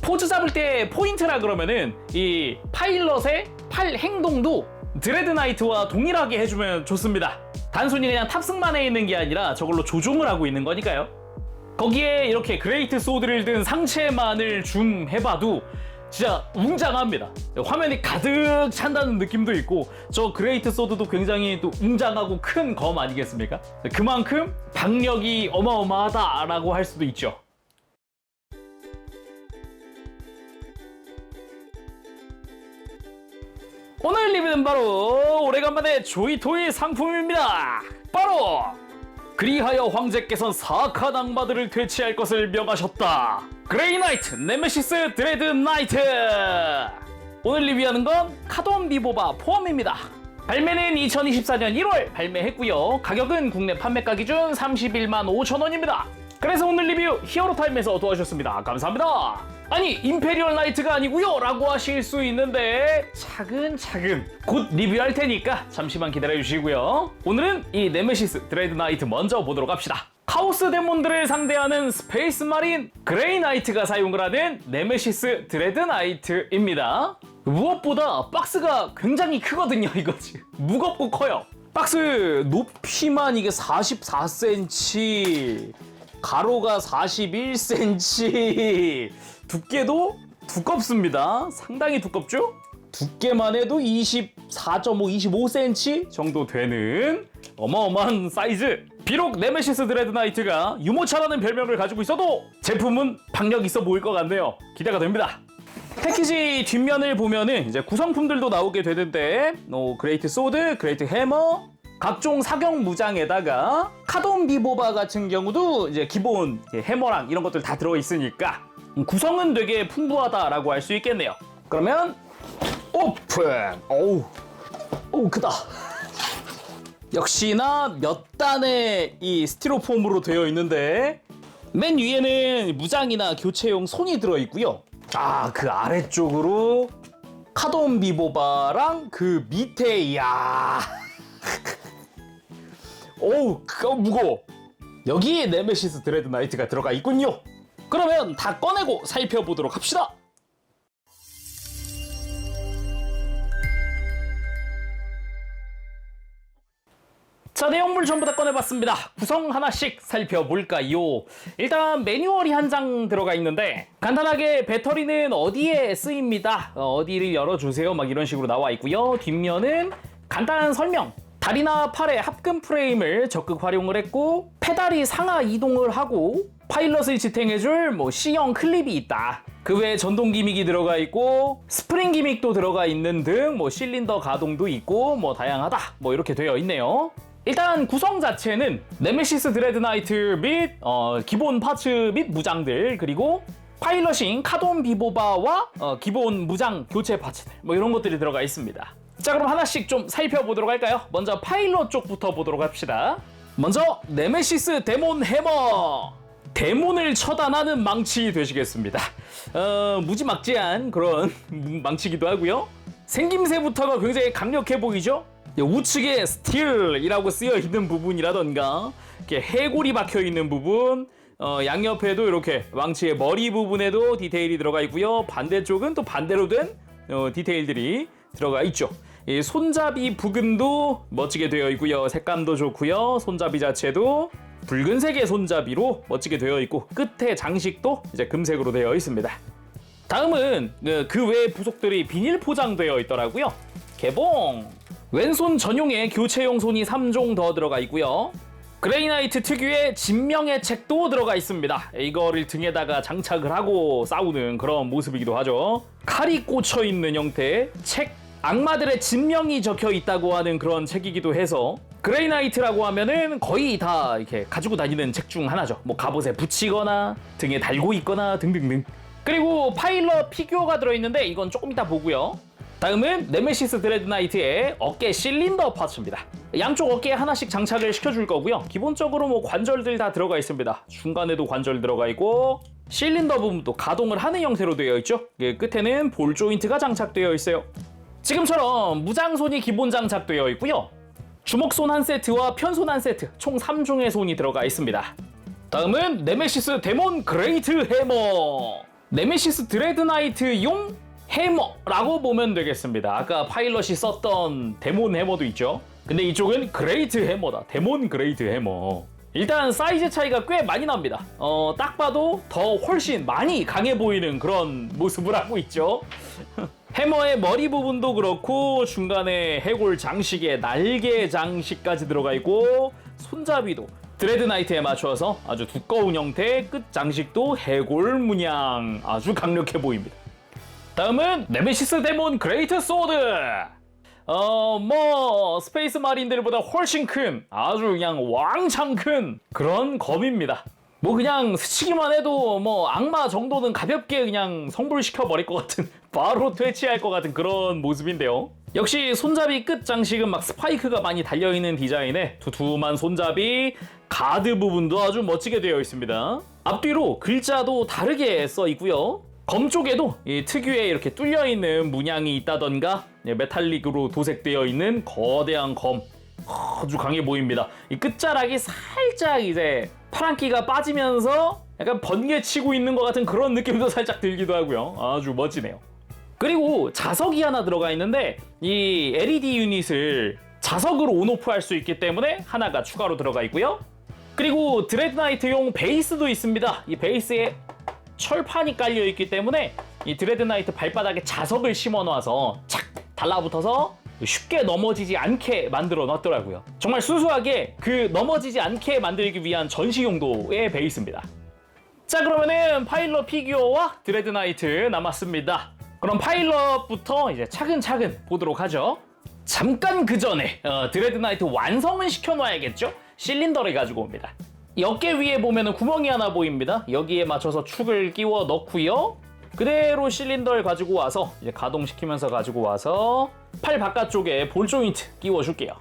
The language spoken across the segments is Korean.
포즈 잡을 때 포인트라 그러면은 이 파일럿의 팔 행동도 드레드나이트와 동일하게 해주면 좋습니다. 단순히 그냥 탑승만 해 있는 게 아니라 저걸로 조종을 하고 있는 거니까요. 거기에 이렇게 그레이트 소드를 든 상체만을 줌해봐도 진짜 웅장합니다. 화면이 가득 찬다는 느낌도 있고 저 그레이트 소드도 굉장히 또 웅장하고 큰 검 아니겠습니까? 그만큼 박력이 어마어마하다라고 할 수도 있죠. 오늘 리뷰는 바로 오래간만에 조이토이 상품입니다. 바로 그리하여 황제께선 사악한 악마들을 퇴치할 것을 명하셨다. 그레이나이트 네메시스 드레드나이트. 오늘 리뷰하는 건 카돈 비보바 포함입니다. 발매는 2024년 1월 발매했고요. 가격은 국내 판매가 기준 31만 5천원입니다. 그래서 오늘 리뷰 히어로타임에서 도와주셨습니다. 감사합니다. 아니 임페리얼 나이트가 아니고요 라고 하실 수 있는데 차근차근 곧 리뷰할 테니까 잠시만 기다려주시고요. 오늘은 이 네메시스 드레드나이트 먼저 보도록 합시다. 카오스 데몬들을 상대하는 스페이스 마린 그레이나이트가 사용을 하는 네메시스 드레드나이트입니다. 무엇보다 박스가 굉장히 크거든요. 이거 지금 무겁고 커요. 박스 높이만 이게 44cm, 가로가 41cm, 두께도 두껍습니다. 상당히 두껍죠? 두께만 해도 24.5, 25cm 정도 되는 어마어마한 사이즈. 비록 네메시스 드레드나이트가 유모차라는 별명을 가지고 있어도 제품은 박력 있어 보일 것 같네요. 기대가 됩니다. 패키지 뒷면을 보면은 이제 구성품들도 나오게 되는데 그레이트 소드, 그레이트 해머, 각종 사격 무장에다가 카돈 비보바 같은 경우도 이제 기본 해머랑 이런 것들 다 들어있으니까 구성은 되게 풍부하다라고 할 수 있겠네요. 그러면 오픈! 어우 크다. 역시나 몇 단의 이 스티로폼으로 되어 있는데 맨 위에는 무장이나 교체용 손이 들어있고요. 그 아래쪽으로 카돈 비보바랑 그 밑에 이야 어우 무거워. 여기에 네메시스 드레드나이트가 들어가 있군요. 그러면 다 꺼내고 살펴보도록 합시다. 자, 내용물 전부 다 꺼내봤습니다. 구성 하나씩 살펴볼까요? 일단 매뉴얼이 한 장 들어가 있는데 간단하게 배터리는 어디에 쓰입니다. 어디를 열어주세요. 막 이런 식으로 나와 있고요. 뒷면은 간단한 설명. 다리나 팔의 합금 프레임을 적극 활용을 했고 페달이 상하 이동을 하고 파일럿을 지탱해줄 C형 클립이 있다. 그 외에 전동 기믹이 들어가 있고 스프링 기믹도 들어가 있는 등 실린더 가동도 있고 다양하다. 이렇게 되어 있네요. 일단 구성 자체는 네메시스 드레드나이트 및 기본 파츠 및 무장들, 그리고 파일럿인 카돈 비보바와 기본 무장 교체 파츠들 이런 것들이 들어가 있습니다. 자, 그럼 하나씩 좀 살펴보도록 할까요? 먼저 파일럿 쪽부터 보도록 합시다. 먼저 네메시스 데몬 해머. 데몬을 처단하는 망치 되시겠습니다. 무지막지한 그런 망치기도 하고요. 생김새부터가 굉장히 강력해 보이죠? 우측에 스틸이라고 쓰여 있는 부분이라던가 이렇게 해골이 박혀 있는 부분, 양옆에도 이렇게 망치의 머리 부분에도 디테일이 들어가 있고요. 반대쪽은 또 반대로 된 디테일들이 들어가 있죠. 이 손잡이 부근도 멋지게 되어 있고요. 색감도 좋고요. 손잡이 자체도 붉은색의 손잡이로 멋지게 되어 있고 끝에 장식도 이제 금색으로 되어 있습니다. 다음은 그 외의 부속들이 비닐 포장되어 있더라고요. 개봉! 왼손 전용의 교체용 손이 3종 더 들어가 있고요. 그레이나이트 특유의 진명의 책도 들어가 있습니다. 이거를 등에다가 장착을 하고 싸우는 그런 모습이기도 하죠. 칼이 꽂혀 있는 형태의 책, 악마들의 진명이 적혀 있다고 하는 그런 책이기도 해서 그레이나이트라고 하면은 거의 다 이렇게 가지고 다니는 책 중 하나죠. 갑옷에 붙이거나 등에 달고 있거나 등등등. 그리고 파일럿 피규어가 들어있는데 이건 조금 이따 보고요. 다음은 네메시스 드레드나이트의 어깨 실린더 파츠입니다. 양쪽 어깨에 하나씩 장착을 시켜줄 거고요. 기본적으로 관절들 다 들어가 있습니다. 중간에도 관절 들어가 있고 실린더 부분도 가동을 하는 형태로 되어 있죠. 끝에는 볼 조인트가 장착되어 있어요. 지금처럼 무장손이 기본 장착되어 있고요. 주먹손 한 세트와 편손 한 세트, 총 3종의 손이 들어가 있습니다. 다음은 네메시스 데몬 그레이트 해머. 네메시스 드레드나이트용 해머라고 보면 되겠습니다. 아까 파일럿이 썼던 데몬 해머도 있죠. 근데 이쪽은 그레이트 해머다. 데몬 그레이트 해머. 일단 사이즈 차이가 꽤 많이 납니다. 딱 봐도 더 훨씬 많이 강해 보이는 그런 모습을 하고 있죠. 해머의 머리 부분도 그렇고 중간에 해골 장식에 날개 장식까지 들어가 있고 손잡이도 드레드나이트에 맞춰서 아주 두꺼운 형태의 끝 장식도 해골 문양 아주 강력해 보입니다. 다음은 네메시스 데몬 그레이트 소드. 스페이스 마린들보다 훨씬 큰 아주 그냥 왕창 큰 그런 검입니다. 뭐 그냥 스치기만 해도 뭐 악마 정도는 가볍게 그냥 성불시켜 버릴 것 같은 바로 퇴치할 것 같은 그런 모습인데요. 역시 손잡이 끝 장식은 막 스파이크가 많이 달려있는 디자인에 두툼한 손잡이, 가드 부분도 아주 멋지게 되어 있습니다. 앞뒤로 글자도 다르게 써 있고요. 검 쪽에도 이 특유의 이렇게 뚫려있는 문양이 있다던가 메탈릭으로 도색되어 있는 거대한 검 아주 강해 보입니다. 이 끝자락이 살짝 이제 파란기가 빠지면서 약간 번개치고 있는 것 같은 그런 느낌도 살짝 들기도 하고요. 아주 멋지네요. 그리고 자석이 하나 들어가 있는데 이 LED 유닛을 자석으로 온오프 할 수 있기 때문에 하나가 추가로 들어가 있고요. 그리고 드레드나이트용 베이스도 있습니다. 이 베이스에 철판이 깔려 있기 때문에 이 드레드나이트 발바닥에 자석을 심어 놔서 착 달라붙어서 쉽게 넘어지지 않게 만들어 놨더라고요. 정말 순수하게 그 넘어지지 않게 만들기 위한 전시용도의 베이스입니다. 자, 그러면은 파일럿 피규어와 드레드나이트 남았습니다. 그럼 파일럿부터 이제 차근차근 보도록 하죠. 잠깐 그 전에 드레드나이트 완성은 시켜놔야겠죠? 실린더를 가지고 옵니다. 이 어깨 위에 보면은 구멍이 하나 보입니다. 여기에 맞춰서 축을 끼워 넣고요. 그대로 실린더를 가지고 와서 이제 가동시키면서 가지고 와서 팔 바깥쪽에 볼 조인트 끼워줄게요.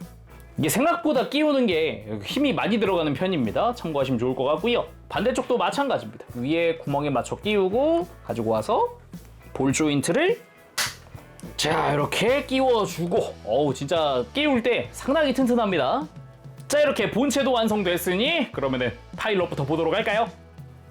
이게 생각보다 끼우는 게 힘이 많이 들어가는 편입니다. 참고하시면 좋을 것 같고요. 반대쪽도 마찬가지입니다. 위에 구멍에 맞춰 끼우고 가지고 와서 볼 조인트를 자 이렇게 끼워주고 진짜 끼울 때 상당히 튼튼합니다. 자, 이렇게 본체도 완성됐으니 그러면은 파일럿부터 보도록 할까요?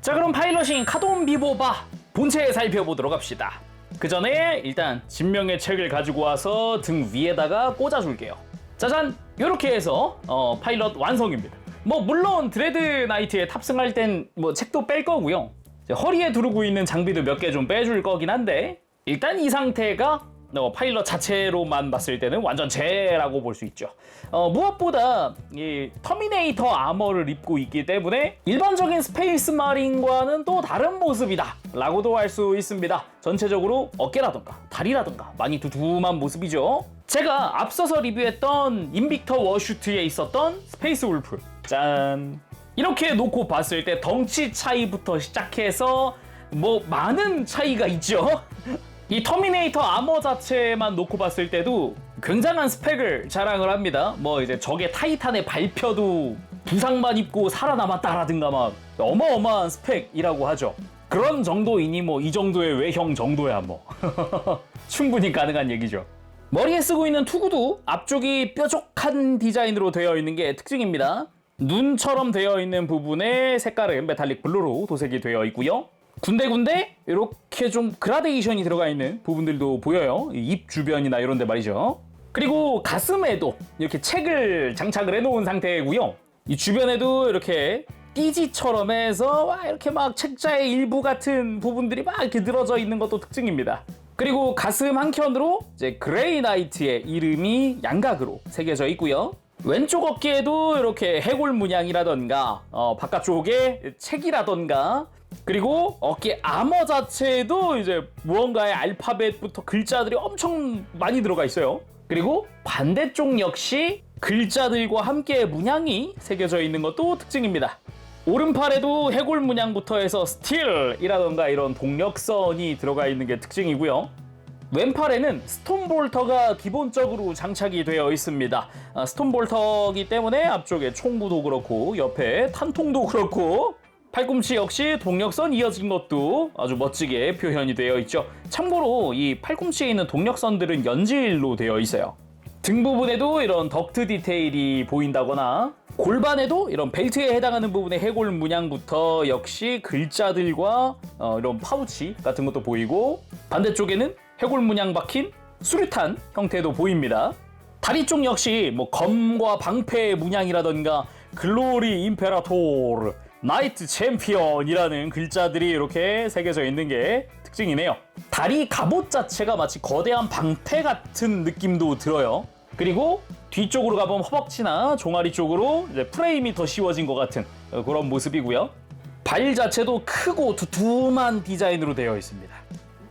자, 그럼 파일럿인 카돈 비보바 본체 살펴보도록 합시다. 그 전에 일단 진명의 책을 가지고 와서 등 위에다가 꽂아줄게요. 짜잔! 이렇게 해서 파일럿 완성입니다. 뭐 물론 드레드나이트에 탑승할 땐 뭐 책도 뺄 거고요. 허리에 두르고 있는 장비도 몇 개 좀 빼줄 거긴 한데 일단 이 상태가 파일럿 자체로만 봤을 때는 완전 제라고 볼 수 있죠. 무엇보다 이 터미네이터 아머를 입고 있기 때문에 일반적인 스페이스 마린과는 또 다른 모습이다 라고도 할 수 있습니다. 전체적으로 어깨라던가 다리라던가 많이 두툼한 모습이죠. 제가 앞서서 리뷰했던 인빅터 워슈트에 있었던 스페이스 울프 짠! 이렇게 놓고 봤을 때 덩치 차이부터 시작해서 뭐 많은 차이가 있죠. 이 터미네이터 아머 자체만 놓고 봤을 때도 굉장한 스펙을 자랑을 합니다. 뭐 이제 적의 타이탄의 발표도 부상만 입고 살아남았다라든가 막 어마어마한 스펙이라고 하죠. 그런 정도이니 뭐 이 정도의 외형 정도야 뭐 충분히 가능한 얘기죠. 머리에 쓰고 있는 투구도 앞쪽이 뾰족한 디자인으로 되어 있는 게 특징입니다. 눈처럼 되어 있는 부분의 색깔은 메탈릭 블루로 도색이 되어 있고요. 군데군데 이렇게 좀 그라데이션이 들어가 있는 부분들도 보여요. 입 주변이나 이런 데 말이죠. 그리고 가슴에도 이렇게 책을 장착을 해놓은 상태고요. 이 주변에도 이렇게 띠지처럼 해서 이렇게 막 책자의 일부 같은 부분들이 막 이렇게 늘어져 있는 것도 특징입니다. 그리고 가슴 한켠으로 이제 그레이 나이트의 이름이 양각으로 새겨져 있고요. 왼쪽 어깨에도 이렇게 해골 문양이라던가 바깥쪽에 책이라던가 그리고 어깨 아머 자체에도 이제 무언가의 알파벳부터 글자들이 엄청 많이 들어가 있어요. 그리고 반대쪽 역시 글자들과 함께 문양이 새겨져 있는 것도 특징입니다. 오른팔에도 해골 문양부터 해서 스틸이라던가 이런 동력선이 들어가 있는 게 특징이고요. 왼팔에는 스톤볼터가 기본적으로 장착이 되어 있습니다. 스톤볼터이기 때문에 앞쪽에 총구도 그렇고 옆에 탄통도 그렇고 팔꿈치 역시 동력선 이어진 것도 아주 멋지게 표현이 되어 있죠. 참고로 이 팔꿈치에 있는 동력선들은 연질로 되어 있어요. 등 부분에도 이런 덕트 디테일이 보인다거나 골반에도 이런 벨트에 해당하는 부분의 해골 문양부터 역시 글자들과 이런 파우치 같은 것도 보이고 반대쪽에는 해골 문양 박힌 수류탄 형태도 보입니다. 다리 쪽 역시 뭐 검과 방패의 문양이라던가 글로리 임페라토르 나이트 챔피언이라는 글자들이 이렇게 새겨져 있는 게 특징이네요. 다리 갑옷 자체가 마치 거대한 방패 같은 느낌도 들어요. 그리고 뒤쪽으로 가보면 허벅지나 종아리 쪽으로 이제 프레임이 더 씌워진 것 같은 그런 모습이고요. 발 자체도 크고 두툼한 디자인으로 되어 있습니다.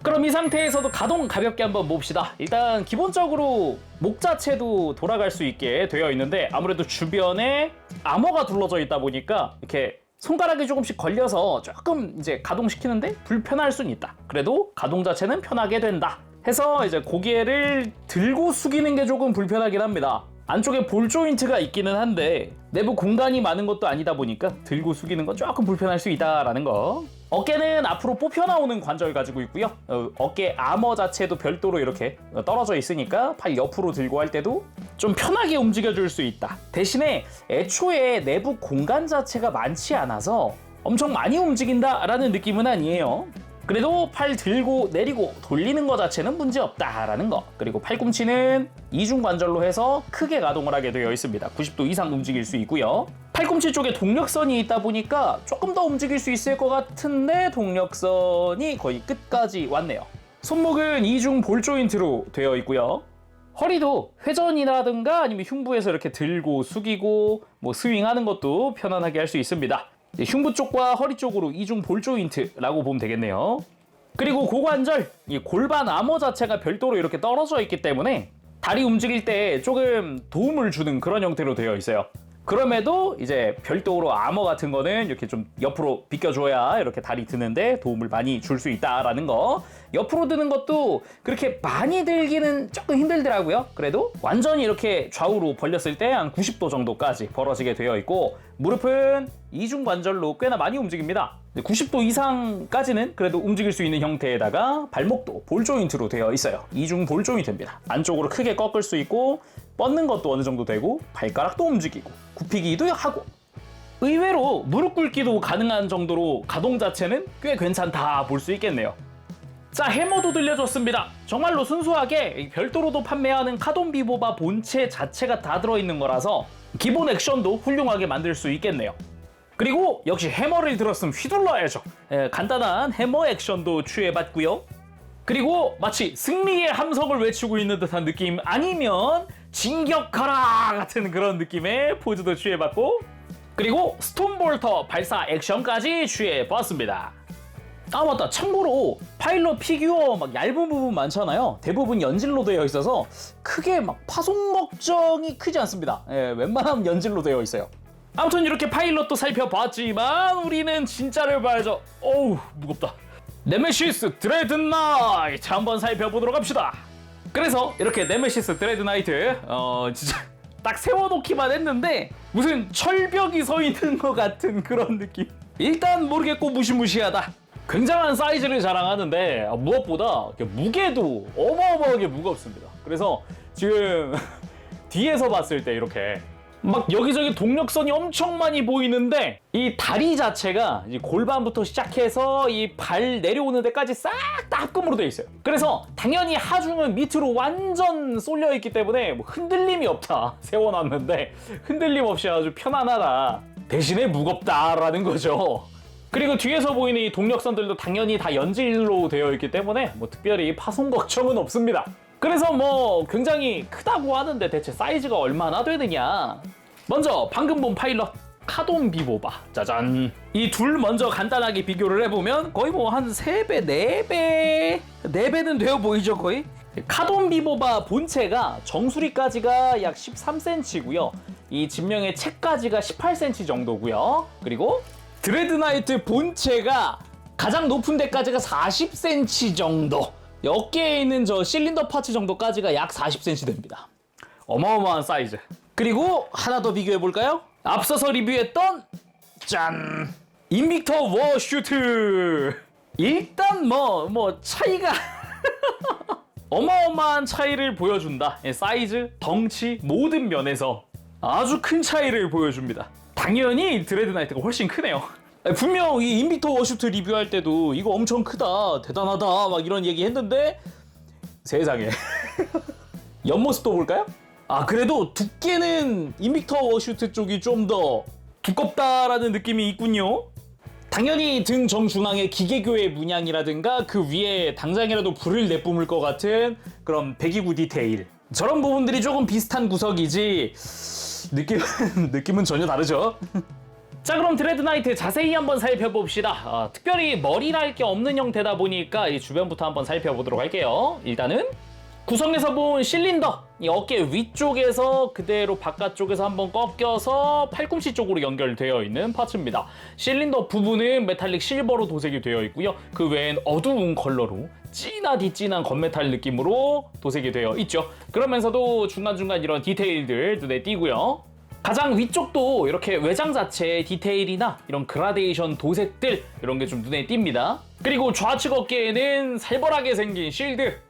그럼 이 상태에서도 가동 가볍게 한번 봅시다. 일단 기본적으로 목 자체도 돌아갈 수 있게 되어 있는데 아무래도 주변에 아머가 둘러져 있다 보니까 이렇게 손가락이 조금씩 걸려서 조금 이제 가동시키는데 불편할 수는 있다. 그래도 가동 자체는 편하게 된다. 해서 이제 고개를 들고 숙이는 게 조금 불편하긴 합니다. 안쪽에 볼 조인트가 있기는 한데 내부 공간이 많은 것도 아니다 보니까 들고 숙이는 건 조금 불편할 수 있다라는 거. 어깨는 앞으로 뽑혀 나오는 관절 가지고 있고요. 어깨 아머 자체도 별도로 이렇게 떨어져 있으니까 팔 옆으로 들고 할 때도 좀 편하게 움직여줄 수 있다. 대신에 애초에 내부 공간 자체가 많지 않아서 엄청 많이 움직인다라는 느낌은 아니에요. 그래도 팔 들고 내리고 돌리는 것 자체는 문제없다라는 거. 그리고 팔꿈치는 이중관절로 해서 크게 가동을 하게 되어 있습니다. 90도 이상 움직일 수 있고요. 팔꿈치 쪽에 동력선이 있다 보니까 조금 더 움직일 수 있을 것 같은데 동력선이 거의 끝까지 왔네요. 손목은 이중 볼 조인트로 되어 있고요. 허리도 회전이라든가 아니면 흉부에서 이렇게 들고 숙이고 뭐 스윙하는 것도 편안하게 할 수 있습니다. 흉부 쪽과 허리 쪽으로 이중 볼 조인트라고 보면 되겠네요. 그리고 고관절, 이 골반 아머 자체가 별도로 이렇게 떨어져 있기 때문에 다리 움직일 때 조금 도움을 주는 그런 형태로 되어 있어요. 그럼에도 이제 별도로 아머 같은 거는 이렇게 좀 옆으로 비껴줘야 이렇게 다리 드는데 도움을 많이 줄 수 있다라는 거. 옆으로 드는 것도 그렇게 많이 들기는 조금 힘들더라고요. 그래도 완전히 이렇게 좌우로 벌렸을 때 한 90도 정도까지 벌어지게 되어 있고 무릎은 이중관절로 꽤나 많이 움직입니다. 90도 이상까지는 그래도 움직일 수 있는 형태에다가 발목도 볼 조인트로 되어 있어요. 이중 볼 조인트입니다. 안쪽으로 크게 꺾을 수 있고 뻗는 것도 어느 정도 되고 발가락도 움직이고 굽히기도 하고 의외로 무릎 꿇기도 가능한 정도로 가동 자체는 꽤 괜찮다 볼 수 있겠네요. 자, 해머도 들려줬습니다. 정말로 순수하게 별도로도 판매하는 카돈 비보바 본체 자체가 다 들어있는 거라서 기본 액션도 훌륭하게 만들 수 있겠네요. 그리고 역시 해머를 들었으면 휘둘러야죠. 간단한 해머 액션도 취해봤고요. 그리고 마치 승리의 함성을 외치고 있는 듯한 느낌 아니면 진격하라 같은 그런 느낌의 포즈도 취해봤고 그리고 스톤볼터 발사 액션까지 취해봤습니다. 아 맞다, 참고로 파일럿 피규어 막 얇은 부분 많잖아요. 대부분 연질로 되어 있어서 크게 막 파손 걱정이 크지 않습니다. 웬만하면 연질로 되어 있어요. 아무튼 이렇게 파일럿도 살펴봤지만 우리는 진짜를 봐야죠. 어우 무겁다. 네메시스 드레드나이트 한번 살펴보도록 합시다. 그래서 이렇게 네메시스 드레드나이트 진짜 딱 세워놓기만 했는데 무슨 철벽이 서 있는 것 같은 그런 느낌. 일단 모르겠고 무시무시하다. 굉장한 사이즈를 자랑하는데 무엇보다 무게도 어마어마하게 무겁습니다. 그래서 지금 뒤에서 봤을 때 이렇게 막 여기저기 동력선이 엄청 많이 보이는데 이 다리 자체가 이제 골반부터 시작해서 이 발 내려오는 데까지 싹 다 합금으로 되어 있어요. 그래서 당연히 하중은 밑으로 완전 쏠려 있기 때문에 뭐 흔들림이 없다. 세워놨는데 흔들림 없이 아주 편안하다. 대신에 무겁다라는 거죠. 그리고 뒤에서 보이는 이 동력선들도 당연히 다 연질로 되어 있기 때문에 뭐 특별히 파손 걱정은 없습니다. 그래서 뭐 굉장히 크다고 하는데 대체 사이즈가 얼마나 되느냐. 먼저 방금 본 파일럿 카돈 비보바 짜잔. 이 둘 먼저 간단하게 비교를 해보면 거의 뭐 한 3배, 4배는 되어 보이죠 거의. 카돈 비보바 본체가 정수리까지가 약 13cm고요. 이 진명의 채까지가 18cm 정도고요. 그리고 드레드나이트 본체가 가장 높은 데까지가 40cm 정도. 어깨에 있는 저 실린더 파츠 정도까지가 약 40cm 됩니다. 어마어마한 사이즈. 그리고 하나 더 비교해볼까요? 앞서서 리뷰했던 짠! 인빅터 워슈트! 일단 뭐 차이가 어마어마한 차이를 보여준다. 사이즈, 덩치, 모든 면에서 아주 큰 차이를 보여줍니다. 당연히 드레드나이트가 훨씬 크네요. 분명 이 인빅터 워슈트 리뷰할 때도 이거 엄청 크다, 대단하다 막 이런 얘기 했는데 세상에 옆모습도 볼까요? 아, 그래도 두께는 인빅터 워슈트 쪽이 좀 더 두껍다라는 느낌이 있군요. 당연히 등 정중앙의 기계교의 문양이라든가 그 위에 당장이라도 불을 내뿜을 것 같은 그런 배기구 디테일, 저런 부분들이 조금 비슷한 구석이지 느낌은 전혀 다르죠. 자, 그럼 드레드나이트 자세히 한번 살펴봅시다. 특별히 머리랄 게 없는 형태다 보니까 이 주변부터 한번 살펴보도록 할게요. 일단은 구성에서 본 실린더, 이 어깨 위쪽에서 그대로 바깥쪽에서 한번 꺾여서 팔꿈치 쪽으로 연결되어 있는 파츠입니다. 실린더 부분은 메탈릭 실버로 도색이 되어 있고요. 그 외엔 어두운 컬러로 진하디 진한 건메탈 느낌으로 도색이 되어 있죠. 그러면서도 중간중간 이런 디테일들 눈에 띄고요. 가장 위쪽도 이렇게 외장 자체의 디테일이나 이런 그라데이션 도색들, 이런 게 좀 눈에 띕니다. 그리고 좌측 어깨에는 살벌하게 생긴 실드,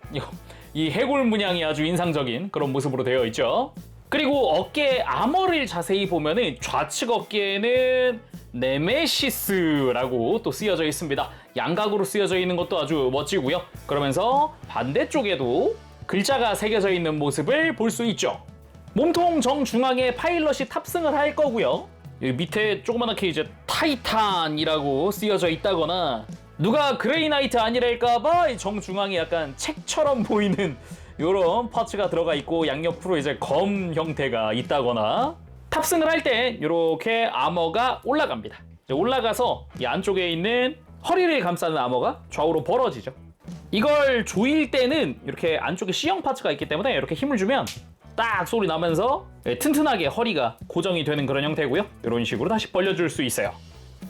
이 해골 문양이 아주 인상적인 그런 모습으로 되어 있죠. 그리고 어깨 아머를 자세히 보면은 좌측 어깨에는 네메시스라고 또 쓰여져 있습니다. 양각으로 쓰여져 있는 것도 아주 멋지고요. 그러면서 반대쪽에도 글자가 새겨져 있는 모습을 볼 수 있죠. 몸통 정중앙에 파일럿이 탑승을 할 거고요. 여기 밑에 조그맣게 이제 타이탄이라고 쓰여져 있다거나, 누가 그레이나이트 아니랄까봐 정중앙에 약간 책처럼 보이는 이런 파츠가 들어가 있고, 양옆으로 이제 검 형태가 있다거나, 탑승을 할 때 이렇게 아머가 올라갑니다. 올라가서 이 안쪽에 있는 허리를 감싸는 아머가 좌우로 벌어지죠. 이걸 조일 때는 이렇게 안쪽에 C형 파츠가 있기 때문에 이렇게 힘을 주면 딱 소리 나면서 튼튼하게 허리가 고정이 되는 그런 형태고요. 이런 식으로 다시 벌려줄 수 있어요.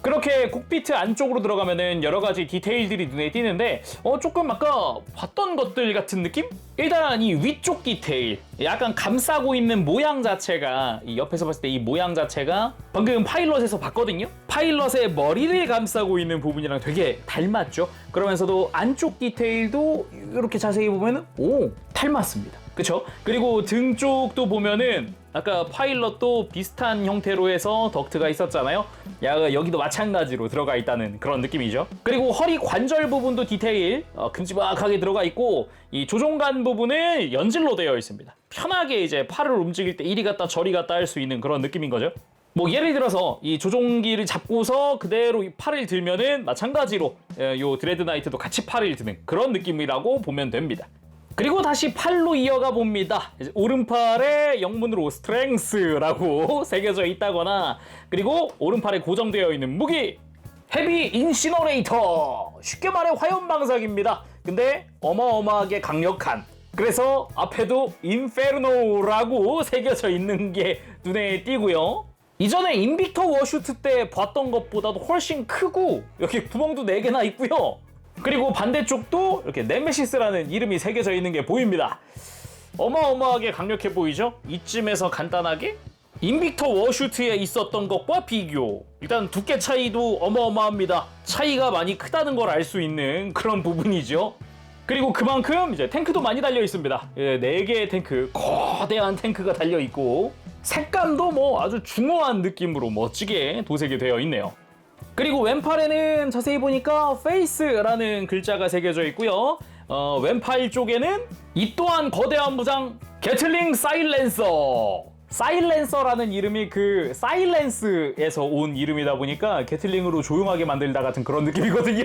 그렇게 콕피트 안쪽으로 들어가면은 여러 가지 디테일들이 눈에 띄는데 조금 아까 봤던 것들 같은 느낌? 일단 이 위쪽 디테일, 약간 감싸고 있는 모양 자체가, 이 옆에서 봤을 때 이 모양 자체가 방금 파일럿에서 봤거든요? 파일럿의 머리를 감싸고 있는 부분이랑 되게 닮았죠? 그러면서도 안쪽 디테일도 이렇게 자세히 보면은 닮았습니다. 그쵸? 그리고 등 쪽도 보면은 아까 파일럿도 비슷한 형태로 해서 덕트가 있었잖아요. 여기도 마찬가지로 들어가 있다는 그런 느낌이죠. 그리고 허리 관절 부분도 디테일 큼지막하게 들어가 있고, 이 조종간 부분은 연질로 되어 있습니다. 편하게 이제 팔을 움직일 때 이리 갔다 저리 갔다 할 수 있는 그런 느낌인 거죠. 뭐 예를 들어서 이 조종기를 잡고서 그대로 이 팔을 들면은 마찬가지로 요 드레드나이트도 같이 팔을 드는 그런 느낌이라고 보면 됩니다. 그리고 다시 팔로 이어가 봅니다. 오른팔에 영문으로 스트렝스라고 새겨져 있다거나, 그리고 오른팔에 고정되어 있는 무기 헤비 인시너레이터, 쉽게 말해 화염방사기입니다. 근데 어마어마하게 강력한, 그래서 앞에도 인페르노라고 새겨져 있는 게 눈에 띄고요. 이전에 인빅터 워슈트 때 봤던 것보다도 훨씬 크고 여기 구멍도 4개나 있고요. 그리고 반대쪽도 이렇게 네메시스라는 이름이 새겨져 있는 게 보입니다. 어마어마하게 강력해 보이죠? 이쯤에서 간단하게 인빅터 워슈트에 있었던 것과 비교. 일단 두께 차이도 어마어마합니다. 차이가 많이 크다는 걸 알 수 있는 그런 부분이죠. 그리고 그만큼 이제 탱크도 많이 달려 있습니다. 4개의 탱크, 거대한 탱크가 달려 있고, 색감도 뭐 아주 중후한 느낌으로 멋지게 도색이 되어 있네요. 그리고 왼팔에는 자세히 보니까 페이스라는 글자가 새겨져 있고요. 왼팔 쪽에는 이 또한 거대한 무장 게틀링 사일렌서. 사일렌서라는 이름이 그 사일렌스에서 온 이름이다 보니까 게틀링으로 조용하게 만들다 같은 그런 느낌이거든요.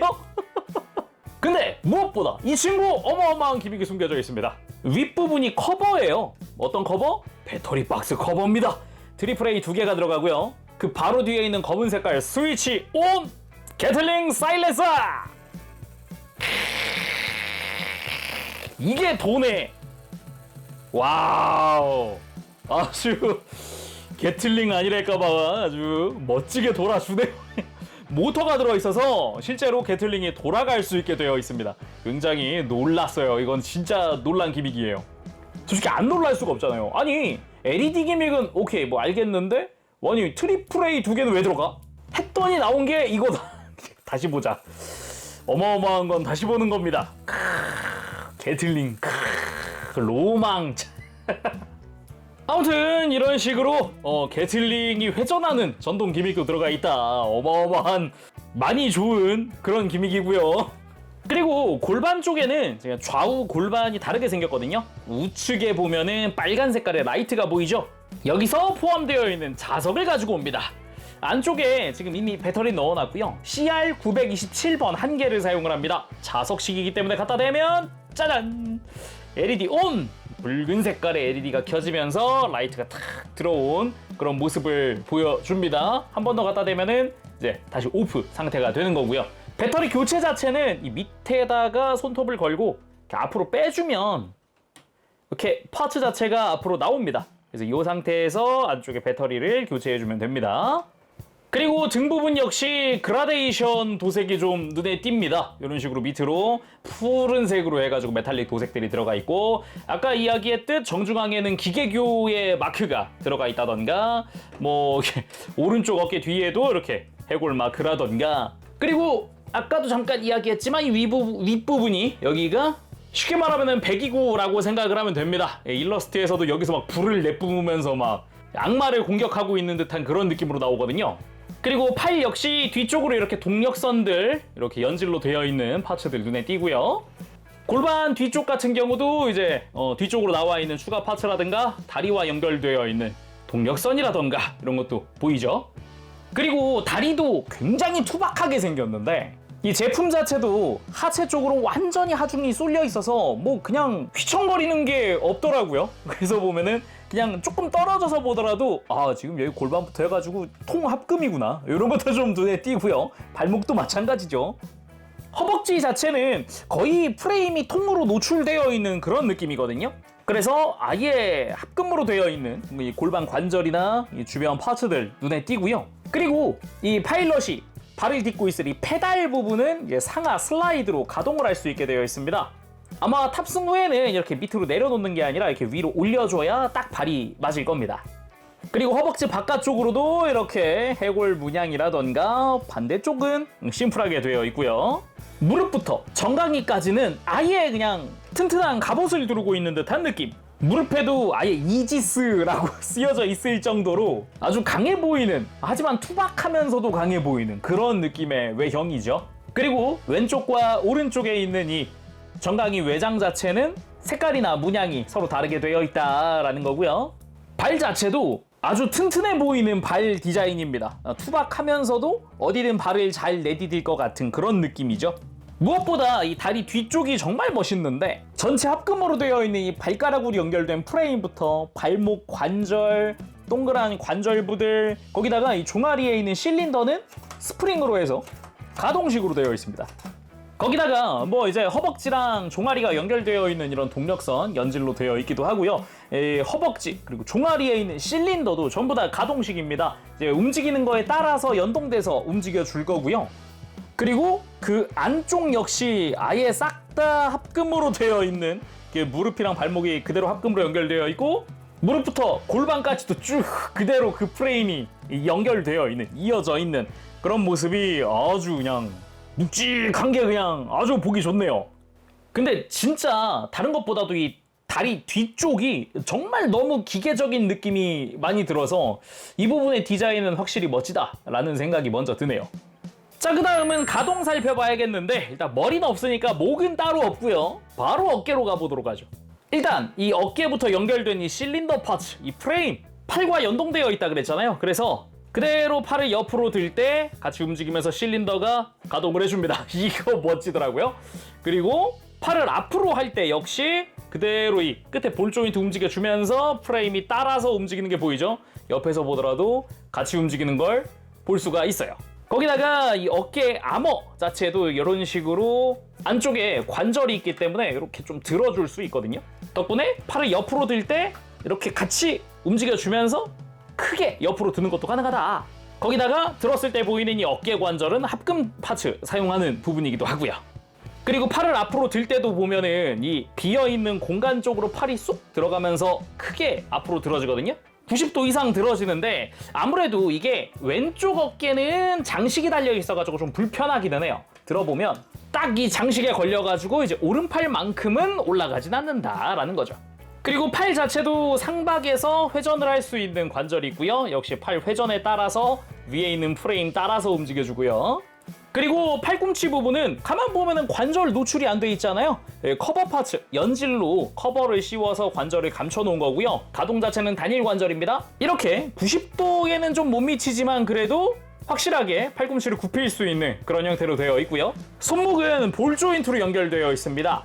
근데 무엇보다 이 친구 어마어마한 기믹이 숨겨져 있습니다. 윗부분이 커버예요. 어떤 커버? 배터리 박스 커버입니다. 트리플 A 2개가 들어가고요. 그 바로 뒤에 있는 검은 색깔 스위치 온! 게틀링 사일렌서! 이게 도네. 와우, 아주 게틀링 아니랄까봐 아주 멋지게 돌아주네요. 모터가 들어있어서 실제로 게틀링이 돌아갈 수 있게 되어 있습니다. 굉장히 놀랐어요. 이건 진짜 놀란 기믹이에요. 솔직히 안 놀랄 수가 없잖아요. 아니 LED 기믹은 오케이 뭐 알겠는데, 아니 트리플 A 2개는 왜 들어가? 했더니 나온 게 이거다. 다시 보자. 어마어마한 건 다시 보는 겁니다. 게틀링. 로망. 아무튼 이런 식으로 게틀링이 회전하는 전동 기믹도 들어가 있다. 어마어마한 많이 좋은 그런 기믹이고요. 그리고 골반 쪽에는 제가 좌우 골반이 다르게 생겼거든요. 우측에 보면은 빨간 색깔의 라이트가 보이죠? 여기서 포함되어 있는 자석을 가지고 옵니다. 안쪽에 지금 이미 배터리 넣어놨고요. CR927번 한 개를 사용을 합니다. 자석식이기 때문에 갖다 대면 짜잔! LED ON! 붉은 색깔의 LED가 켜지면서 라이트가 탁 들어온 그런 모습을 보여줍니다. 한 번 더 갖다 대면은 이제 다시 오프 상태가 되는 거고요. 배터리 교체 자체는 이 밑에다가 손톱을 걸고 이렇게 앞으로 빼주면 이렇게 파츠 자체가 앞으로 나옵니다. 그래서 이 상태에서 안쪽에 배터리를 교체해주면 됩니다. 그리고 등 부분 역시 그라데이션 도색이 좀 눈에 띕니다. 이런 식으로 밑으로 푸른색으로 해가지고 메탈릭 도색들이 들어가 있고, 아까 이야기했듯 정중앙에는 기계교의 마크가 들어가 있다던가, 뭐 오른쪽 어깨 뒤에도 이렇게 해골 마크라던가, 그리고 아까도 잠깐 이야기했지만 이 윗부분이 여기가 쉽게 말하면 배기구라고 생각을 하면 됩니다. 일러스트에서도 여기서 막 불을 내뿜으면서 막 악마를 공격하고 있는 듯한 그런 느낌으로 나오거든요. 그리고 팔 역시 뒤쪽으로 이렇게 동력선들 이렇게 연질로 되어 있는 파츠들 눈에 띄고요. 골반 뒤쪽 같은 경우도 이제 뒤쪽으로 나와 있는 추가 파츠라든가 다리와 연결되어 있는 동력선이라던가 이런 것도 보이죠. 그리고 다리도 굉장히 투박하게 생겼는데 이 제품 자체도 하체 쪽으로 완전히 하중이 쏠려 있어서 뭐 그냥 휘청거리는 게 없더라고요. 그래서 보면은 그냥 조금 떨어져서 보더라도 아 지금 여기 골반부터 해가지고 통합금이구나 이런 것도 좀 눈에 띄고요. 발목도 마찬가지죠. 허벅지 자체는 거의 프레임이 통으로 노출되어 있는 그런 느낌이거든요. 그래서 아예 합금으로 되어 있는 이 골반 관절이나 이 주변 파츠들 눈에 띄고요. 그리고 이 파일럿이 발을 딛고 있을 이 페달 부분은 이제 상하 슬라이드로 가동을 할 수 있게 되어 있습니다. 아마 탑승 후에는 이렇게 밑으로 내려놓는 게 아니라 이렇게 위로 올려줘야 딱 발이 맞을 겁니다. 그리고 허벅지 바깥쪽으로도 이렇게 해골 문양이라던가 반대쪽은 심플하게 되어 있고요. 무릎부터 정강이까지는 아예 그냥 튼튼한 갑옷을 두르고 있는 듯한 느낌. 무릎에도 아예 이지스라고 쓰여져 있을 정도로 아주 강해 보이는, 하지만 투박하면서도 강해 보이는 그런 느낌의 외형이죠. 그리고 왼쪽과 오른쪽에 있는 이 정강이 외장 자체는 색깔이나 문양이 서로 다르게 되어 있다라는 거고요. 발 자체도 아주 튼튼해 보이는 발 디자인입니다. 투박하면서도 어디든 발을 잘 내디딜 것 같은 그런 느낌이죠. 무엇보다 이 다리 뒤쪽이 정말 멋있는데 전체 합금으로 되어 있는 이 발가락으로 연결된 프레임부터 발목 관절, 동그란 관절부들, 거기다가 이 종아리에 있는 실린더는 스프링으로 해서 가동식으로 되어 있습니다. 거기다가 뭐 이제 허벅지랑 종아리가 연결되어 있는 이런 동력선 연질로 되어 있기도 하고요. 허벅지 그리고 종아리에 있는 실린더도 전부 다 가동식입니다. 이제 움직이는 거에 따라서 연동돼서 움직여 줄 거고요. 그리고 그 안쪽 역시 아예 싹 다 합금으로 되어 있는, 무릎이랑 발목이 그대로 합금으로 연결되어 있고 무릎부터 골반까지도 쭉 그대로 그 프레임이 연결되어 있는, 이어져 있는 그런 모습이 아주 그냥 묵직한 게 그냥 아주 보기 좋네요. 근데 진짜 다른 것보다도 이 다리 뒤쪽이 정말 너무 기계적인 느낌이 많이 들어서 이 부분의 디자인은 확실히 멋지다라는 생각이 먼저 드네요. 자, 그 다음은 가동 살펴봐야겠는데 일단 머리는 없으니까 목은 따로 없고요. 바로 어깨로 가보도록 하죠. 일단 이 어깨부터 연결된 이 실린더 파츠, 이 프레임, 팔과 연동되어 있다 그랬잖아요. 그래서 그대로 팔을 옆으로 들 때 같이 움직이면서 실린더가 가동을 해줍니다. 이거 멋지더라고요. 그리고 팔을 앞으로 할 때 역시 그대로 이 끝에 볼 조인트 움직여주면서 프레임이 따라서 움직이는 게 보이죠? 옆에서 보더라도 같이 움직이는 걸 볼 수가 있어요. 거기다가 이 어깨 아머 자체도 이런 식으로 안쪽에 관절이 있기 때문에 이렇게 좀 들어줄 수 있거든요. 덕분에 팔을 옆으로 들 때 이렇게 같이 움직여주면서 크게 옆으로 드는 것도 가능하다. 거기다가 들었을 때 보이는 이 어깨 관절은 합금 파츠 사용하는 부분이기도 하고요. 그리고 팔을 앞으로 들 때도 보면은 이 비어있는 공간 쪽으로 팔이 쏙 들어가면서 크게 앞으로 들어지거든요. 90도 이상 들어지는데 아무래도 이게 왼쪽 어깨는 장식이 달려 있어가지고 좀 불편하기는 해요. 들어보면 딱 이 장식에 걸려가지고 이제 오른팔만큼은 올라가진 않는다라는 거죠. 그리고 팔 자체도 상박에서 회전을 할 수 있는 관절이 있고요. 역시 팔 회전에 따라서 위에 있는 프레임 따라서 움직여주고요. 그리고 팔꿈치 부분은 가만 보면은 관절 노출이 안 돼 있잖아요. 커버 파츠, 연질로 커버를 씌워서 관절을 감춰 놓은 거고요. 가동 자체는 단일 관절입니다. 이렇게 90도에는 좀 못 미치지만 그래도 확실하게 팔꿈치를 굽힐 수 있는 그런 형태로 되어 있고요. 손목은 볼 조인트로 연결되어 있습니다.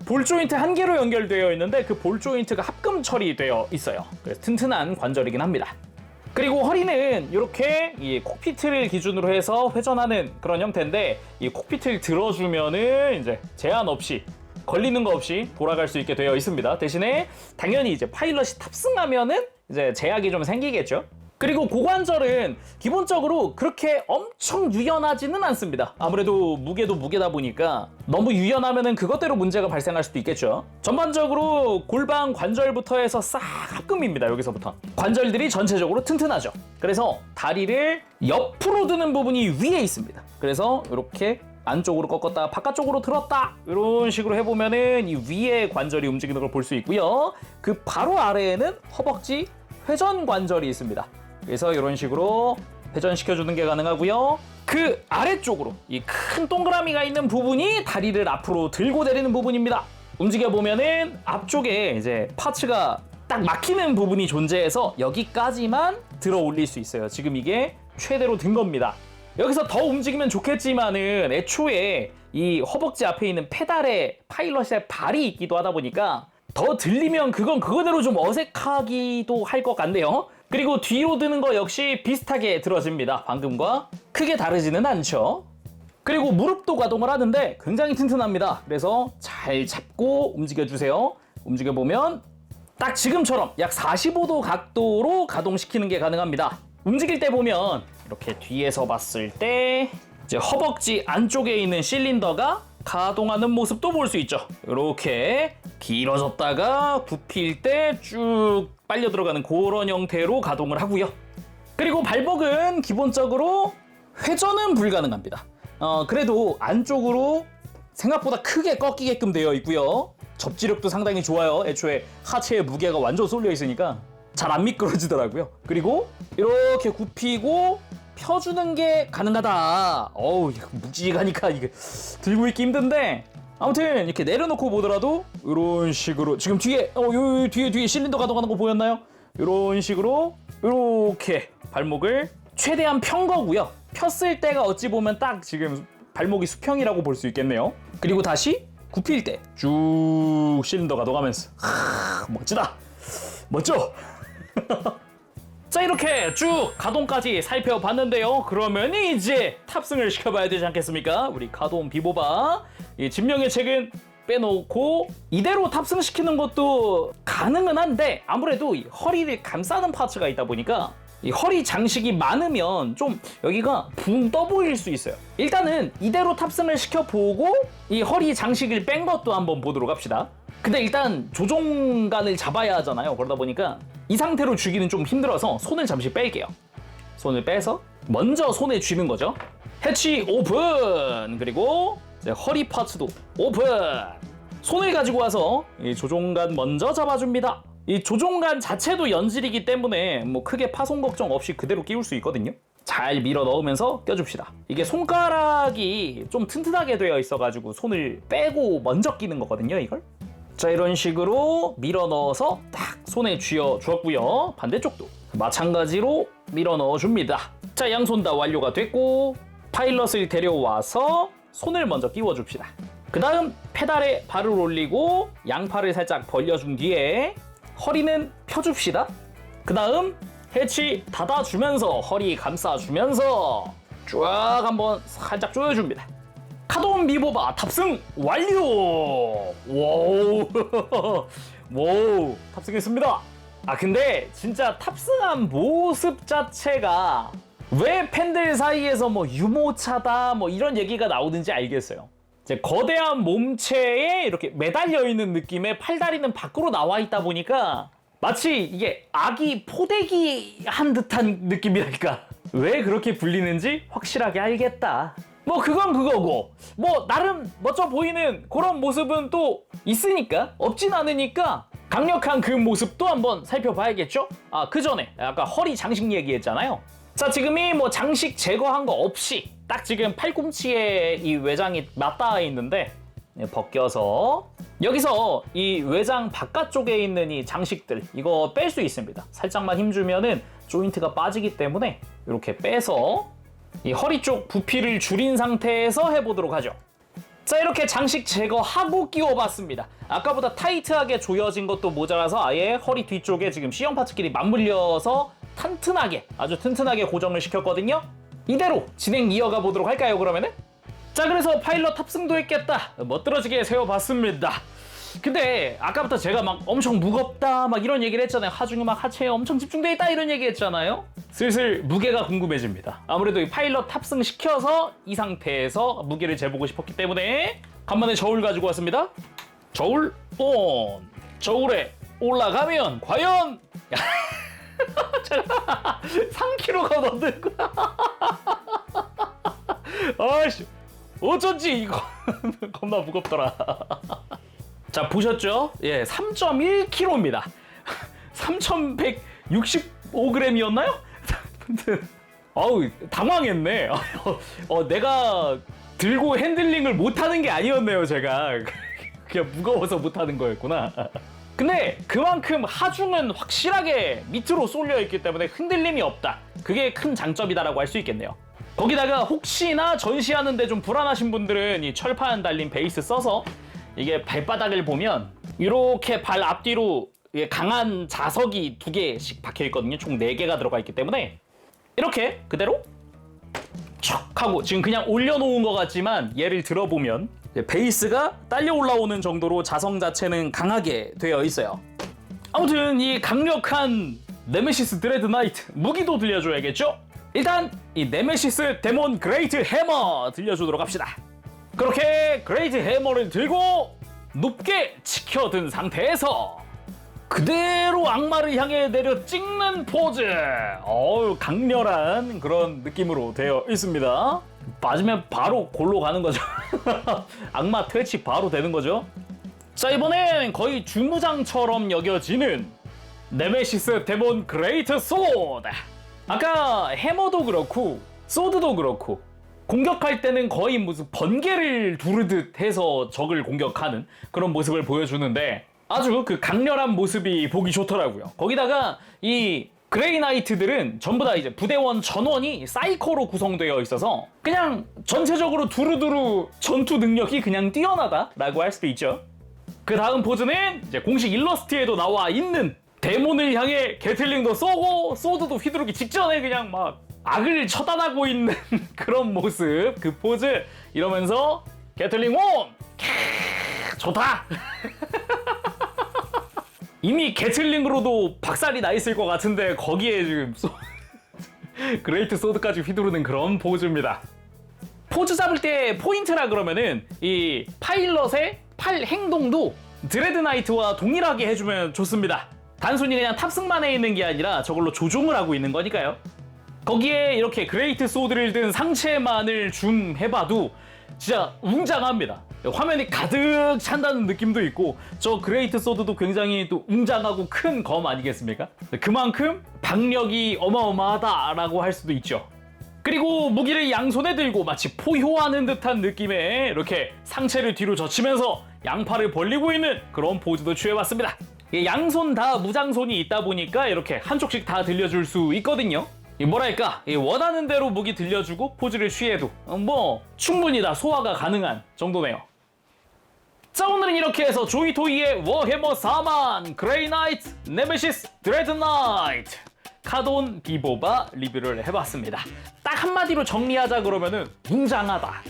볼 조인트 한 개로 연결되어 있는데 그 볼 조인트가 합금 처리되어 있어요. 그래서 튼튼한 관절이긴 합니다. 그리고 허리는 이렇게 이 콕피트를 기준으로 해서 회전하는 그런 형태인데 이 콕피트를 들어주면은 이제 제한 없이 걸리는 거 없이 돌아갈 수 있게 되어 있습니다. 대신에 당연히 이제 파일럿이 탑승하면은 이제 제약이 좀 생기겠죠. 그리고 고관절은 기본적으로 그렇게 엄청 유연하지는 않습니다. 아무래도 무게도 무게다 보니까 너무 유연하면은 그것대로 문제가 발생할 수도 있겠죠. 전반적으로 골반 관절부터 해서 싹 합금입니다. 여기서부터 관절들이 전체적으로 튼튼하죠. 그래서 다리를 옆으로 드는 부분이 위에 있습니다. 그래서 이렇게 안쪽으로 꺾었다 바깥쪽으로 들었다 이런 식으로 해보면은 이 위에 관절이 움직이는 걸 볼 수 있고요. 그 바로 아래에는 허벅지 회전 관절이 있습니다. 그래서 이런 식으로 회전시켜주는 게 가능하고요. 그 아래쪽으로 이 큰 동그라미가 있는 부분이 다리를 앞으로 들고 내리는 부분입니다. 움직여보면은 앞쪽에 이제 파츠가 딱 막히는 부분이 존재해서 여기까지만 들어 올릴 수 있어요. 지금 이게 최대로 든 겁니다. 여기서 더 움직이면 좋겠지만은 애초에 이 허벅지 앞에 있는 페달에 파일럿의 발이 있기도 하다 보니까 더 들리면 그건 그거대로 좀 어색하기도 할 것 같네요. 그리고 뒤로 드는 거 역시 비슷하게 들어집니다. 방금과 크게 다르지는 않죠. 그리고 무릎도 가동을 하는데 굉장히 튼튼합니다. 그래서 잘 잡고 움직여주세요. 움직여보면 딱 지금처럼 약 45도 각도로 가동시키는 게 가능합니다. 움직일 때 보면 이렇게 뒤에서 봤을 때 이제 허벅지 안쪽에 있는 실린더가 가동하는 모습도 볼 수 있죠. 이렇게 길어졌다가 굽힐 때 쭉 빨려 들어가는 그런 형태로 가동을 하고요. 그리고 발목은 기본적으로 회전은 불가능합니다. 그래도 안쪽으로 생각보다 크게 꺾이게끔 되어 있고요. 접지력도 상당히 좋아요. 애초에 하체에 무게가 완전 쏠려 있으니까 잘 안 미끄러지더라고요. 그리고 이렇게 굽히고 펴주는 게 가능하다. 어우, 묵직하니까 이게 들고 있기 힘든데 아무튼 이렇게 내려놓고 보더라도 이런 식으로 지금 뒤에 요 뒤에 실린더 가동하는 거 보였나요? 이런 식으로 이렇게 발목을 최대한 편 거고요. 폈을 때가 어찌 보면 딱 지금 발목이 수평이라고 볼 수 있겠네요. 그리고 다시 굽힐 때 쭉 실린더 가동하면서 멋지다. 멋져. 자, 이렇게 쭉 가동까지 살펴봤는데요. 그러면 이제 탑승을 시켜봐야 되지 않겠습니까? 우리 가동 비보바 이 진명의 책은 빼놓고 이대로 탑승시키는 것도 가능은 한데 아무래도 이 허리를 감싸는 파츠가 있다 보니까 이 허리 장식이 많으면 좀 여기가 붕 떠 보일 수 있어요. 일단은 이대로 탑승을 시켜보고 이 허리 장식을 뺀 것도 한번 보도록 합시다. 근데 일단 조종간을 잡아야 하잖아요. 그러다 보니까 이 상태로 쥐기는 좀 힘들어서 손을 잠시 뺄게요. 손을 빼서 먼저 손에 쥐는 거죠. 해치 오픈! 그리고 이제 허리 파츠도 오픈! 손을 가지고 와서 이 조종간 먼저 잡아줍니다. 이 조종간 자체도 연질이기 때문에 뭐 크게 파손 걱정 없이 그대로 끼울 수 있거든요. 잘 밀어 넣으면서 껴줍시다. 이게 손가락이 좀 튼튼하게 되어 있어가지고 손을 빼고 먼저 끼는 거거든요, 이걸. 자, 이런 식으로 밀어 넣어서 딱 손에 쥐어 주었고요. 반대쪽도 마찬가지로 밀어 넣어 줍니다. 자, 양손 다 완료가 됐고 파일럿을 데려와서 손을 먼저 끼워 줍시다. 그 다음 페달에 발을 올리고 양팔을 살짝 벌려준 뒤에 허리는 펴줍시다. 그 다음 해치 닫아주면서 허리 감싸주면서 쫙 한번 살짝 조여줍니다. 카돈 비보바 탑승 완료! 와우, 와우, 탑승했습니다. 아, 근데 진짜 탑승한 모습 자체가 왜 팬들 사이에서 뭐 유모차다 뭐 이런 얘기가 나오는지 알겠어요. 이제 거대한 몸체에 이렇게 매달려 있는 느낌의 팔다리는 밖으로 나와 있다 보니까 마치 이게 아기 포대기 한 듯한 느낌이랄까. 왜 그렇게 불리는지 확실하게 알겠다. 뭐 그건 그거고 뭐 나름 멋져 보이는 그런 모습은 또 있으니까 없진 않으니까 강력한 그 모습도 한번 살펴봐야겠죠? 아, 그 전에 아까 허리 장식 얘기했잖아요. 자, 지금이 뭐 장식 제거한 거 없이 딱 지금 팔꿈치에 이 외장이 맞닿아 있는데 벗겨서 여기서 이 외장 바깥쪽에 있는 이 장식들 이거 뺄 수 있습니다. 살짝만 힘주면은 조인트가 빠지기 때문에 이렇게 빼서 이 허리 쪽 부피를 줄인 상태에서 해보도록 하죠. 자, 이렇게 장식 제거하고 끼워봤습니다. 아까보다 타이트하게 조여진 것도 모자라서 아예 허리 뒤쪽에 지금 C형 파츠끼리 맞물려서 튼튼하게, 아주 튼튼하게 고정을 시켰거든요. 이대로 진행 이어가 보도록 할까요, 그러면은? 자, 그래서 파일럿 탑승도 했겠다. 멋들어지게 세워봤습니다. 근데 아까부터 제가 막 엄청 무겁다 막 이런 얘기를 했잖아요. 하중이 막 하체에 엄청 집중돼 있다 이런 얘기 했잖아요. 슬슬 무게가 궁금해집니다. 아무래도 이 파일럿 탑승시켜서 이 상태에서 무게를 재보고 싶었기 때문에 간만에 저울 가지고 왔습니다. 저울 온. 저울에 올라가면 과연 3kg가 넘는 거야. 아이씨, 어쩐지 이거 겁나 무겁더라. 자, 보셨죠? 예, 3.1kg입니다. 3,165g이었나요? 아우, 당황했네. 내가 들고 핸들링을 못하는 게 아니었네요, 제가. 그냥 무거워서 못하는 거였구나. 근데 그만큼 하중은 확실하게 밑으로 쏠려 있기 때문에 흔들림이 없다. 그게 큰 장점이다라고 할 수 있겠네요. 거기다가 혹시나 전시하는데 좀 불안하신 분들은 이 철판 달린 베이스 써서 이게 발바닥을 보면 이렇게 발 앞뒤로 강한 자석이 2개씩 박혀 있거든요. 총 4개가 들어가 있기 때문에 이렇게 그대로 촥 하고 지금 그냥 올려놓은 것 같지만 얘를 들어보면 베이스가 딸려 올라오는 정도로 자석 자체는 강하게 되어 있어요. 아무튼 이 강력한 네메시스 드레드 나이트 무기도 들려줘야겠죠? 일단 이 네메시스 데몬 그레이트 해머 들려주도록 합시다. 그렇게 그레이트 해머를 들고 높게 치켜든 상태에서 그대로 악마를 향해 내려 찍는 포즈. 강렬한 그런 느낌으로 되어 있습니다. 맞으면 바로 골로 가는 거죠. 악마 퇴치 바로 되는 거죠. 자, 이번엔 거의 주무장처럼 여겨지는 네메시스 데몬 그레이트 소드. 아까 해머도 그렇고 소드도 그렇고 공격할 때는 거의 무슨 번개를 두르듯 해서 적을 공격하는 그런 모습을 보여주는데 아주 그 강렬한 모습이 보기 좋더라고요. 거기다가 이 그레이 나이트들은 전부 다 이제 부대원 전원이 사이코로 구성되어 있어서 그냥 전체적으로 두루두루 전투 능력이 그냥 뛰어나다라고 할 수도 있죠. 그 다음 포즈는 이제 공식 일러스트에도 나와 있는 데몬을 향해 게틀링도 쏘고 소드도 휘두르기 직전에 그냥 막 악을 처단하고 있는 그런 모습, 그 포즈 이러면서 게틀링 온! 좋다! 이미 게틀링으로도 박살이 나 있을 것 같은데 거기에 지금 그레이트 소드까지 휘두르는 그런 포즈입니다. 포즈 잡을 때 포인트라 그러면은 이 파일럿의 팔 행동도 드레드나이트와 동일하게 해주면 좋습니다. 단순히 그냥 탑승만 해 있는 게 아니라 저걸로 조종을 하고 있는 거니까요. 거기에 이렇게 그레이트 소드를 든 상체만을 줌해봐도 진짜 웅장합니다. 화면이 가득 찬다는 느낌도 있고 저 그레이트 소드도 굉장히 또 웅장하고 큰 검 아니겠습니까? 그만큼 박력이 어마어마하다라고 할 수도 있죠. 그리고 무기를 양손에 들고 마치 포효하는 듯한 느낌의 이렇게 상체를 뒤로 젖히면서 양팔을 벌리고 있는 그런 포즈도 취해봤습니다. 양손 다 무장손이 있다 보니까 이렇게 한쪽씩 다 들려줄 수 있거든요. 뭐랄까, 원하는 대로 무기 들려주고 포즈를 취해도 뭐 충분히 다 소화가 가능한 정도네요. 자, 오늘은 이렇게 해서 조이토이의 워해머 4만 그레이 나이트 네메시스 드레드 나이트 카돈 비보바 리뷰를 해봤습니다. 딱 한마디로 정리하자 그러면은 웅장하다,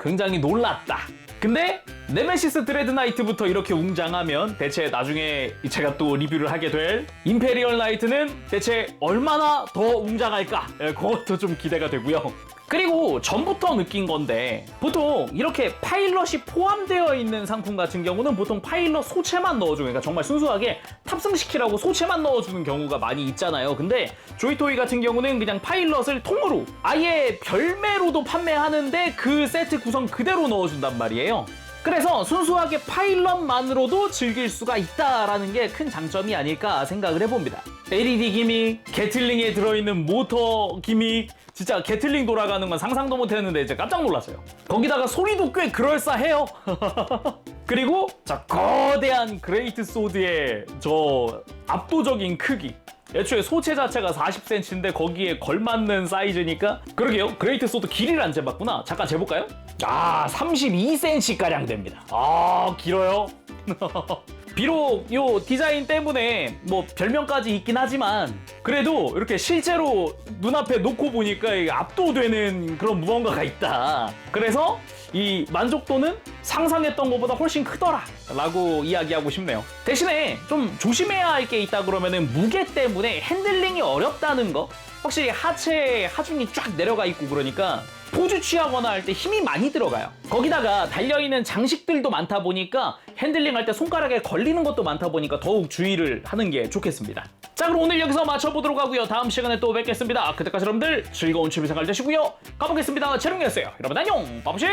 굉장히 놀랐다. 근데 네메시스 드레드 나이트부터 이렇게 웅장하면 대체 나중에 제가 또 리뷰를 하게 될 임페리얼 나이트는 대체 얼마나 더 웅장할까? 그것도 좀 기대가 되고요. 그리고 전부터 느낀 건데 보통 이렇게 파일럿이 포함되어 있는 상품 같은 경우는 보통 파일럿 소체만 넣어주고, 그러니까 정말 순수하게 탑승시키라고 소체만 넣어주는 경우가 많이 있잖아요. 근데 조이토이 같은 경우는 그냥 파일럿을 통으로 아예 별매로도 판매하는데 그 세트 구성 그대로 넣어준단 말이에요. 그래서 순수하게 파일럿만으로도 즐길 수가 있다라는 게 큰 장점이 아닐까 생각을 해봅니다. LED 기믹, 게틀링에 들어있는 모터 기믹, 진짜 게틀링 돌아가는 건 상상도 못했는데 이제 깜짝 놀랐어요. 거기다가 소리도 꽤 그럴싸해요. 그리고 자, 거대한 그레이트 소드의 저 압도적인 크기. 애초에 소체 자체가 40cm인데 거기에 걸맞는 사이즈니까. 그러게요, 그레이트 소드 길이를 안 재봤구나. 잠깐 재볼까요? 아, 32cm가량 됩니다. 아, 길어요. 비록 요 디자인 때문에 뭐 별명까지 있긴 하지만 그래도 이렇게 실제로 눈앞에 놓고 보니까 압도되는 그런 무언가가 있다. 그래서 이 만족도는 상상했던 것보다 훨씬 크더라 라고 이야기하고 싶네요. 대신에 좀 조심해야 할 게 있다 그러면은 무게 때문에 핸들링이 어렵다는 거. 확실히 하체에 하중이 쫙 내려가 있고 그러니까 포즈 취하거나 할 때 힘이 많이 들어가요. 거기다가 달려있는 장식들도 많다 보니까 핸들링 할 때 손가락에 걸리는 것도 많다 보니까 더욱 주의를 하는 게 좋겠습니다. 자, 그럼 오늘 여기서 마쳐보도록 하고요. 다음 시간에 또 뵙겠습니다. 그때까지 여러분들 즐거운 취미생활 되시고요. 가보겠습니다. 재롱이었어요. 여러분 안녕. 바보시.